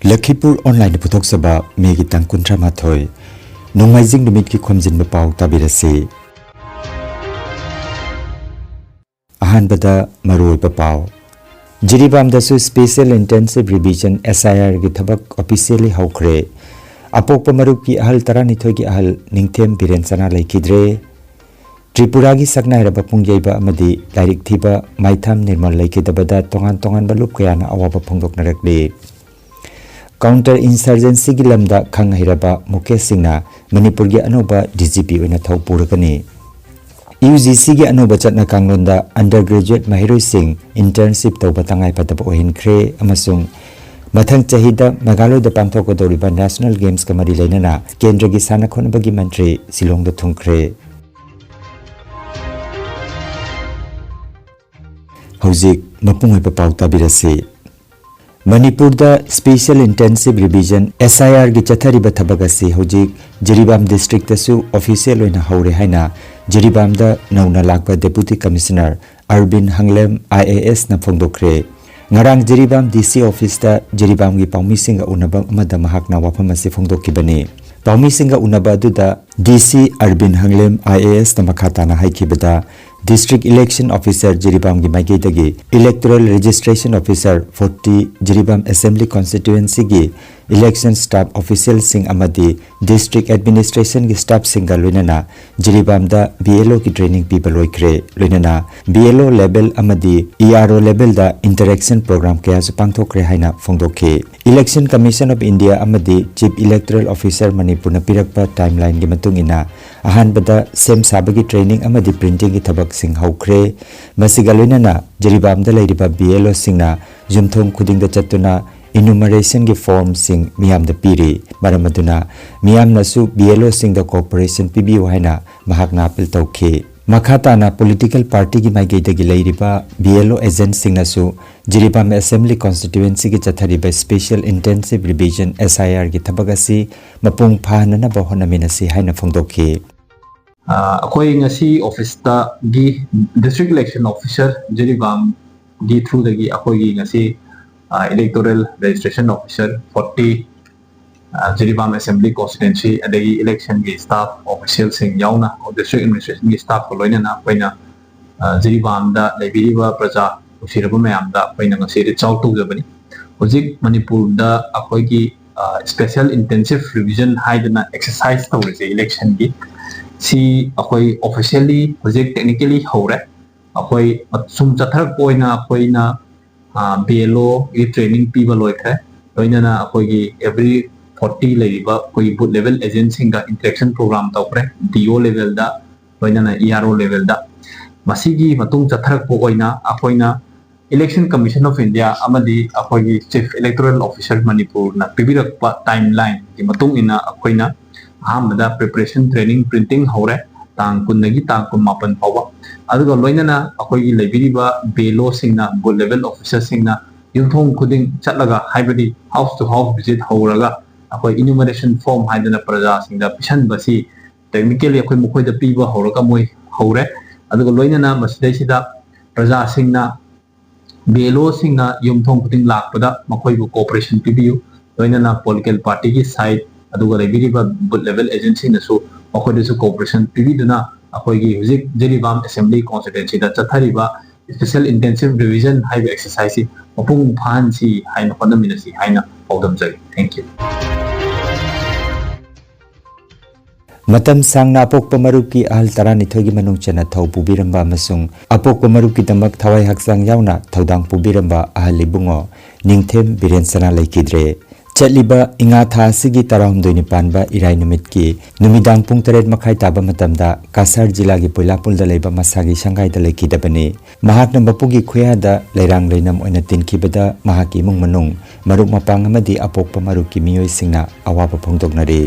Lakhipur Online Putok Saba Megi Tangkuntra Mathoy Nongmaijing Numit Ki Khomjinba Pao Tabirasi Ahanbada Maroi Pao Jiribam Dasu Special Intensive Revision SIR Gi Thabak officially Haukre Apokpa Maruk Ki Ahal Taranithoi Ki Ahal Ningthem Birensana Laikidre Tripura Gi Saknai Raba Pungjaiba Amadi Lairik Thiba Maitham Nirmal Laikidabada Tongan Balup Kayana Awaba Phongdok Narakle Counter insurgency gi lamda khang hiraba Mukesh Singna Manipur gi anoba DGP oina thau purakani UGC gi anoba chatna kanglonda undergraduate mahiroi sing internship tawba tangai pataba ohin khre amasung mathang chahida Meghalaya da pangthok doriba national games kamari leinana kendra gi sana khonba gi mantri Silong da thungkhre Hojik mapungoi pa pauta birase Manipur da Special Intensive Revision SIR gi chathariba thabagasi hojik Jiribam district tasu official oina haure haina Jiribam da nauna lakba Deputy Commissioner Arvin Hanglem IAS na phongdokre ngarang Jiribam DC office da Jiribam gi paumi singa unaba amada mahakna wafam ase phongdokibani paumi singa unaba du da DC Arvin Hanglem IAS na makhata na haikibada District Election Officer Jiribam gi Maigedagi Electoral Registration Officer 40 Jiribam Assembly Constituency gi Election Staff Official Sing Amadi District Administration gi Staff Singa Loinana Jiribam da BLO ki training people loikre Loinana BLO level Amadi ERO level da interaction program kaya su pangthokre haina phongdokhe Election Commission of India Amadi Chief Electoral Officer Manipur na pirakpa timeline gi matungina ahanbada sem sabagi training amadi printing gi thabak sing haukre masiga loinana Jiribam da leiriba BLO singna jumthong khuding da chatuna enumeration gi form sing miyam da piri maramaduna miyam nasu BLO sing da cooperation PBO haina mahakna apil tawkhe makhata na political party gi maigei da gi leiriba BLO agent sing nasu Jiribam Assembly Constituency gi chathariba Special Intensive Revision SIR gi thabagasi mapung phanana ba honaminasi haina phongdokhe Akoi ngasi office ta gi district election officer Jiribam gi through da gi akoi gi ngasi electoral registration officer 40 Jiribam Assembly Constituency adagi election gi staff official sing yauna district administration gi staff ko loina na paina Jiribam da lebiriba praja usiraba mayam da paina ngasi ri chau tu jabani hojik Manipur da akoi gi special intensive revision haidana exercise tawrese election gi si akoi officially hojik technically hore akoi sum chathar koina koina BLO gi training piba loikre loina na akoi gi every 40 leriba koi boot level agency ga interaction program tawpre DO level da loina na ERO level da masigi matung chathar ko oina akoina Election Commission of India amadi akoi gi Chief Electoral Officer Manipur na pibirak pa timeline gi matung ina akoina ahamada preparation training printing hore tang kunnagi tang kun mapan pawa aduga loinana akoi gi lebiriba BLO singna boot level officer singna yumthong khuding chatlaga haibadi house to house visit horaga akoi enumeration form haidana praja singda pisan basi technically akoi mukoi da piba horaga moi hore aduga loinana masidai sida praja singna BLO singna yumthong khuding lakpada makoi bu cooperation pibiu loinana political party gi side aduga lebiriba boot level agency na so makoi da cooperation pibiduna akoi gi hujik Jiribam Assembly Constituency da chathariba special intensive revision haiba exercise mapung phan si haina panaminasi haina paudam jai thank you Matam sangna apokpa maruki ahal taranithoi gi manung chana thau pubiramba amasung apokpa maruki damak thawai haksang yauna thaudang pubiramba ahal libungo ningthem birensana laikidre Chatliba inga tha sigi tarahumdoi nipanba irai numit ki numidang pung 8 makhai taba matamda Kasar jila gi Poilapul da leiba masagi Shanghai da lekidabani mahakna bapugi khoya da leirang leinam oina tinkibada mahaki mung manung maruk mapang amadi apokpa maruki miyoi singna awaba phongdoknari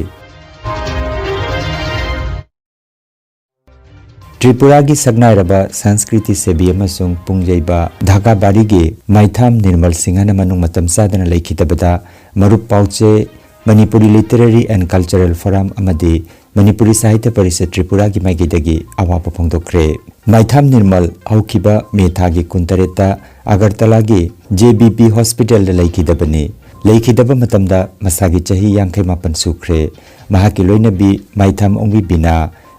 Tripura gi Sagnairaba Sanskriti Sebi amasung pungjaiba Dhaka bari gi Maitham Nirmal Singhana manung matam sadana laikhitabada Marup Pauche Manipuri Literary and Cultural Forum amadi Manipuri Sahitya Parishad Tripura gi maigidagi awapa phongdokre Maitham Nirmal haukiba metha gi kuntareta Agartala gi JBP Hospital da laikhidabani लेखिदब मतमदा मसागी चही यांखै मापन सुख्रे महाकी लोइनबी माइथाम ओंगी बिना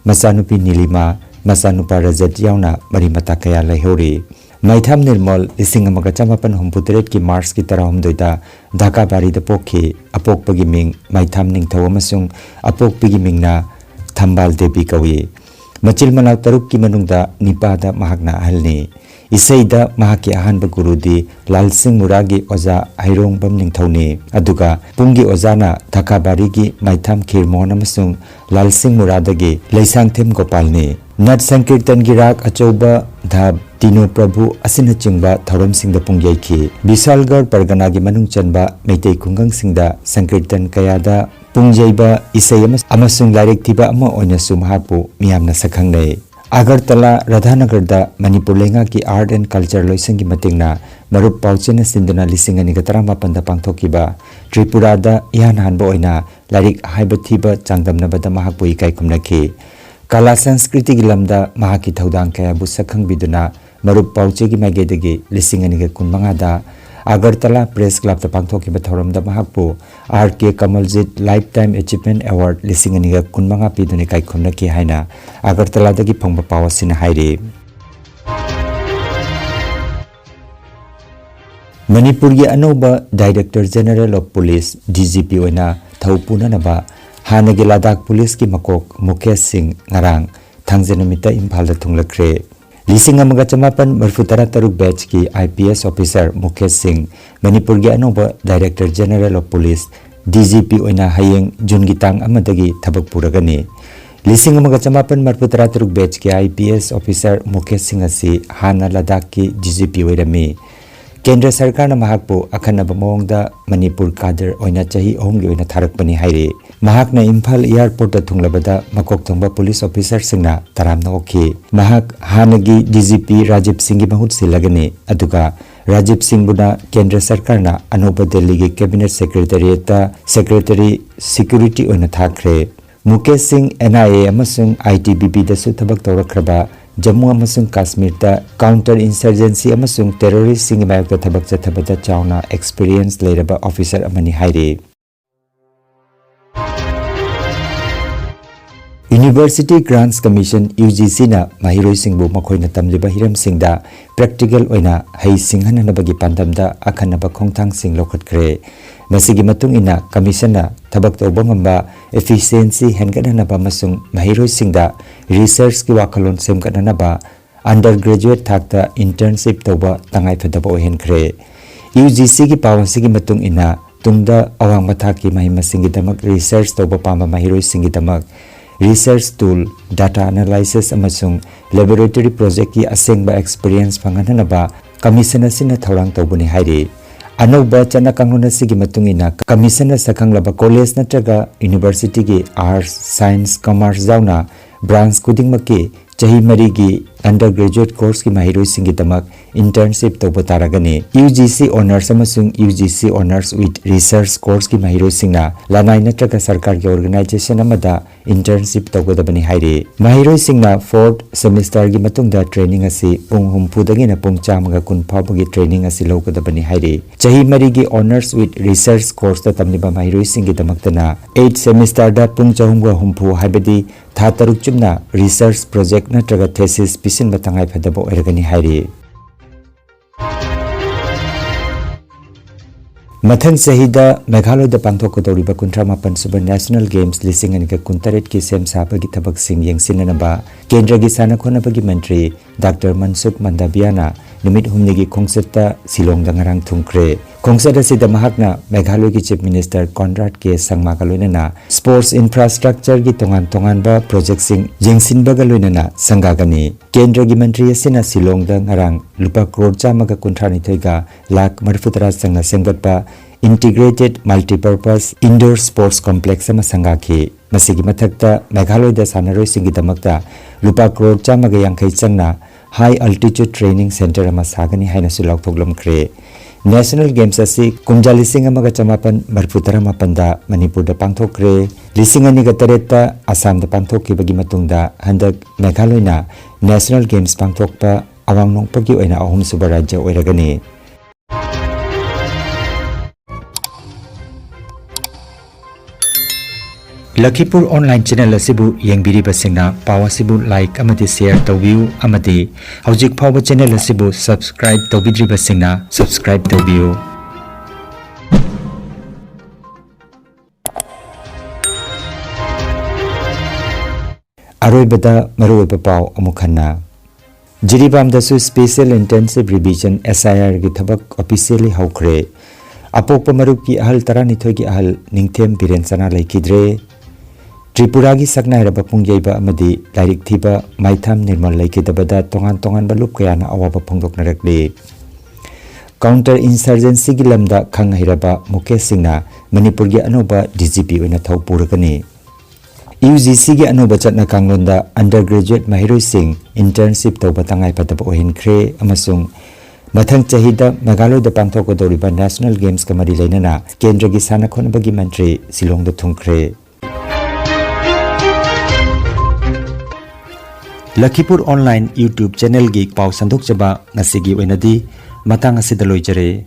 मचानुपी नीलिमा मचानुपा रजत यावना मरी मता कया लैहौरी माइथाम निर्मल 1958 की मार्च की 13 ढाका बारी पोखी अपोकपगी Ming माइथाम Ningthou अमसुंग अपोकपगी मिंगना थंबाल देवी कवी मचिल मनाव तरुक की मनुंगदा निपादा महाकना अहलनी इसेदा महाकी अहानब गुरुदी लाल सिंह मुरागी ओजा हैरोंबम निंगथौनी अदुगा पुंगी ओजाना ढाका बारी की माइथाम खिरमोन अमसुंग लाल सिंह मुरादगी लैसांगथेम गोपालनी नट संकीर्तन की राग अचौबा धाब तीनो प्रभु असिन चिंबा थौरम सिंह पुंगयखी विशालगढ़ परगना की मनुंग चनबा मैतै खुंगंग सिंह संकीर्तन कयादा पुंगजैबा इसै अमसुंग लाइरेक थिबा अमा ओइनसु महापु मियामना सखंगनै अगरतला राधानगर मणिपुर लेंगा की आर्ट एंड कल्चर लोइसंग की मतिंगना मरुप पाउचेन सिंदना 1938 पांथोकिबा त्रिपुरा इहान हानबो ओइना लाइरिक हाइब थिबा चांगदमनबदा महापु इकाई खुमनखी कला संस्कृति की लमदा महाकी थौदांग कयाबु सखंगबिदुना मरुप पाउचे की माइगेदगी 1915 अगरतला प्रेस क्लब पांथोकिबा थौरमदा महापु RK Kamaljit life time achievement award 1915 पीदुनि काइखुमनखी हाइना अगरतलादगी फंगबा पावसिना हाइरे मणिपुर की अनौबा director general of police DGP ओइना थौपुननबा हानगी लद्दाख पुलिस की मकोक मुकेश सिंह ngarang थांजेनमिता इम्फाल थुंगलख्रे 1983 बैच की IPS ऑफिसर मुकेश सिंह मणिपुर की अनौबा director general of police DGP ओइना हयेंग जून की तांग अमदगी थबक पुरगनी 1983 बैच की IPS ऑफिसर मुकेश सिंह असी हाना लद्दाख की DGP ओइरमी केंद्र सरकार न महाकपु अखनब मोंगदा मणिपुर कादर ओइना चाही ओंगी ओइना थारकपनी हाइरे महाक न इम्फाल एयरपोर्ट थुंगलबदा मकोक थोंबा पुलिस ऑफिसर सिंगना तरामना ओखी महाक हानगी DGP राजीव सिंह की बहुत सिलगने अदुगा राजीव सिंह बुना केंद्र सरकार न अनोबा दिल्ली की कैबिनेट सेक्रेटरी सिक्योरिटी ओइना थाखरे मुकेश सिंह NIA अमसुंग ITBP दसु थबक तौरखरबा जम्मू अमसुंग काश्मीर काउंटर इंसर्जेंसी अमसुंग टेररिस्ट सिंह मायक थबक चथबदा चावना एक्सपीरियंस लेरबा ऑफिसर अमनी हाइरे यूनिवर्सिटी ग्रांट्स कमीशन UGC ना महिरोई सिंहबु मखोइना तमलिबा हिरम सिंहदा प्रैक्टिकल ओइना हई सिंहननबगी पांदमदा अखनबा खोंथांग सिंह लोखटख्रे मसिगी मतुंग इना कमीशन थबक तौबा ngamba efficiency हेनगदनबा मसुंग महिरोई सिंहदा रिसर्च की वाखलोन सेमगदनबा अंडर ग्रेजुएट थाकता इंटर्नशिप तौबा तंगाई फदबा ओहेनख्रे UGC की पावंसी की मतुंग इना तुंगदा अवांग मथा की महिमसिंगी दमक रिसर्च तौबा पामा महिरोई सिंगी दमक रिसर्च टूल डाटा एनालिसिस अमसुंग लैबोरेटरी प्रोजेक्ट की असेंगबा एक्सपीरियंस फंगननबा कमीशन असिना थौरांग तौबुनि हाइरे अनौबा चना कांगलोन असिगी मतुंगिना कमीशन सखंगलबा कॉलेज नत्रगा यूनिवर्सिटी की आर्ट्स साइंस कॉमर्स जाउना ब्रांच खुदिंगमकी चाही मरी की अंडर ग्रेजुएट कोर्स की महिरोई सिंगी दमक इंटर्नशिप तौबा तारगनी UGC ऑनर्स अमसुंग UGC honours with research course की महिरोई सिंगना लानाई नत्रगा सरकार की ऑर्गेनाइजेशन अमदा इंटर्नशिप तौगदबनी हाइरे महिरोई सिंगना 4th सेमेस्टर की मतुंगदा ट्रेनिंग असी पुंग हुमफुदगिना पुंग चामगा कुन फाबगी ट्रेनिंग असी लौगदबनी हाइरे चाही मरी की ऑनर्स विद रिसर्च कोर्स तमलिबा महिरोई सिंगी दमक्तना 8th सेमेस्टर दा पुंग चाहुंगा हुमफु हाइबदी था तरुक चुमना रिसर्च प्रोजेक्ट नत्रगा थेसिस पिसिन बतंगाई फदबो एरगनी हाइरे मथंग सहिदा मेघालय पांथोकदौरिबा 38 सुब नेशनल गेम्स 2019 की सेम साबगी थबक सिंह यंगसिननबा केंद्र की साना खोनबगी मंत्री डॉक्टर मनसुख मंदाबियाना निमित हुमनी की खोंगसता सिलोंग दंगरांग थुंख्रे खोंगसत असिदा महाकना मेघालय की चीफ मिनिस्टर कॉनराड के संगमागा लोइनना स्पोर्ट्स इंफ्रास्ट्रक्चर की तोंगान बा प्रोजेक्ट सिंह यंगसिनबगा लोइनना संगागनी केंद्र की मंत्री असिना सिलोंग दंगरांग लुपा करोड़ चामगा 39 लाख मरफुतरा संगा सेंगतपा integrated multipurpose indoor sports complex अमा संगाखी मसिगी मथक्ता मेघालय दा सानरोई सिंगी दमक्ता लुपा करोड़ चामगा यांखै चंगना हाई अल्टीट्यूड ट्रेनिंग सेंटर अमा सागनी हाइनसु लौथोगलमख्रे नेशनल गेम्स असी कुमजा 1954 दा मणिपुर दा पांथोक्रे 2003 आसाम दा पांथोकिबगी मतुंगदा हंदक मेघालयना नेशनल गेम्स पांथोकपा अवांग नोंगपगी ओइना अहुम सुबा राज्य ओइरगनी Lakhipur Online Channel asibu yengbiribasingna paw asibu like amadi share tawbiu amadi hojik phawba channel asibu subscribe tawbidribasingna subscribe tawbiu. Aroibada maruiba paw amukhanna Jiribamdasu Special Intensive Revision SIR gi thabak officially hawkhre apokpa marup ki ahal taranithoi gi ahal ningthem birensana laikidre Tripura gi saknai raba pungjaiba amadi lairik thiba maitham nirmal laikidabada tongan balup kayana awaba phongdoknarakle Counter Insurgency gi lamda khanghiraba Mukesh Singhna Manipur gi anoba DGP oina thawpurakani UGC gi anoba chatna kanglonda undergraduate mahiroi sing internship tawba tangai pataba ohinkhre amasung mathang chahida Meghalaya da pangthokodoriba National Games kamari lainana Kendra gi sana khonabagi mantri Silong da thungkhre Lakhipur Online YouTube channel gi paw sandok chaba ngasigi oinadi matang asida loijare